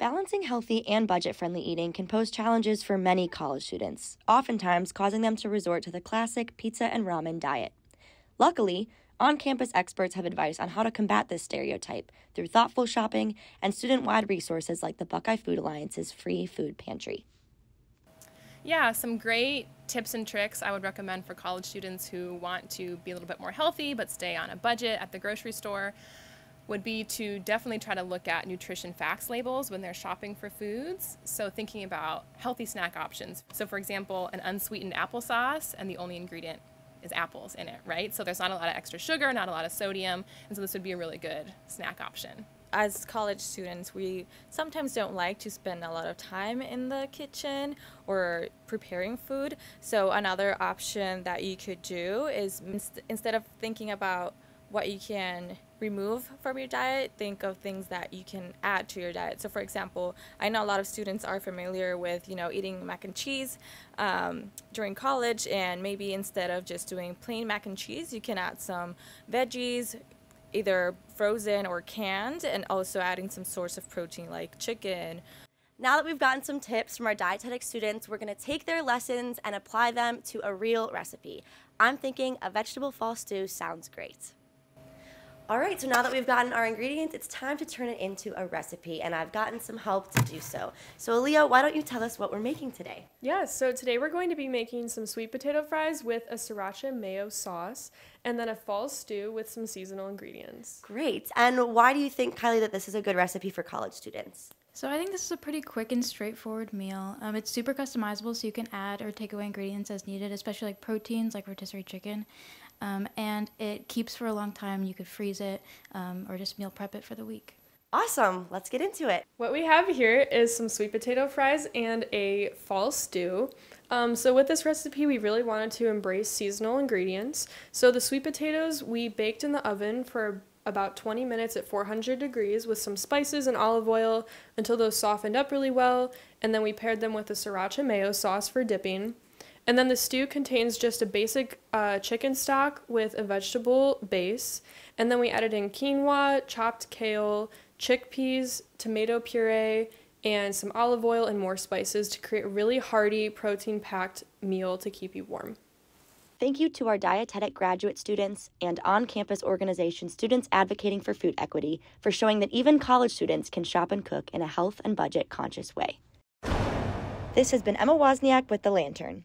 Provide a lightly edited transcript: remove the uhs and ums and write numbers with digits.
Balancing healthy and budget-friendly eating can pose challenges for many college students, oftentimes causing them to resort to the classic pizza and ramen diet. Luckily, on-campus experts have advice on how to combat this stereotype through thoughtful shopping and student-wide resources like the Buckeye Food Alliance's free food pantry. Yeah, some great tips and tricks I would recommend for college students who want to be a little bit more healthy but stay on a budget at the grocery store would be to definitely try to look at nutrition facts labels when they're shopping for foods. So thinking about healthy snack options. So for example, an unsweetened applesauce and the only ingredient is apples in it, right? So there's not a lot of extra sugar, not a lot of sodium, and so this would be a really good snack option. As college students, we sometimes don't like to spend a lot of time in the kitchen or preparing food. So another option that you could do is instead of thinking about what you can remove from your diet, think of things that you can add to your diet. So for example, I know a lot of students are familiar with, eating mac and cheese during college, and maybe instead of just doing plain mac and cheese, you can add some veggies, either frozen or canned, and also adding some source of protein like chicken. Now that we've gotten some tips from our dietetic students, we're going to take their lessons and apply them to a real recipe. I'm thinking a vegetable fall stew sounds great. All right, so now that we've gotten our ingredients, it's time to turn it into a recipe, and I've gotten some help to do so. So Aaliyah, why don't you tell us what we're making today? Yeah, so today we're going to be making some sweet potato fries with a sriracha mayo sauce, and then a fall stew with some seasonal ingredients. Great. And why do you think, Kylie, that this is a good recipe for college students? So I think this is a pretty quick and straightforward meal. It's super customizable, so you can add or take away ingredients as needed, especially like proteins like rotisserie chicken. And it keeps for a long time. You could freeze it or just meal prep it for the week. Awesome. Let's get into it. What we have here is some sweet potato fries and a fall stew. So with this recipe, we really wanted to embrace seasonal ingredients. So the sweet potatoes we baked in the oven for about 20 minutes at 400 degrees with some spices and olive oil until those softened up really well, and then we paired them with the sriracha mayo sauce for dipping. And then the stew contains just a basic chicken stock with a vegetable base, and then we added in quinoa, chopped kale, chickpeas, tomato puree, and some olive oil and more spices to create a really hearty, protein-packed meal to keep you warm. Thank you to our dietetic graduate students and on-campus organization Students Advocating for Food Equity for showing that even college students can shop and cook in a health and budget conscious way. This has been Emma Wozniak with The Lantern.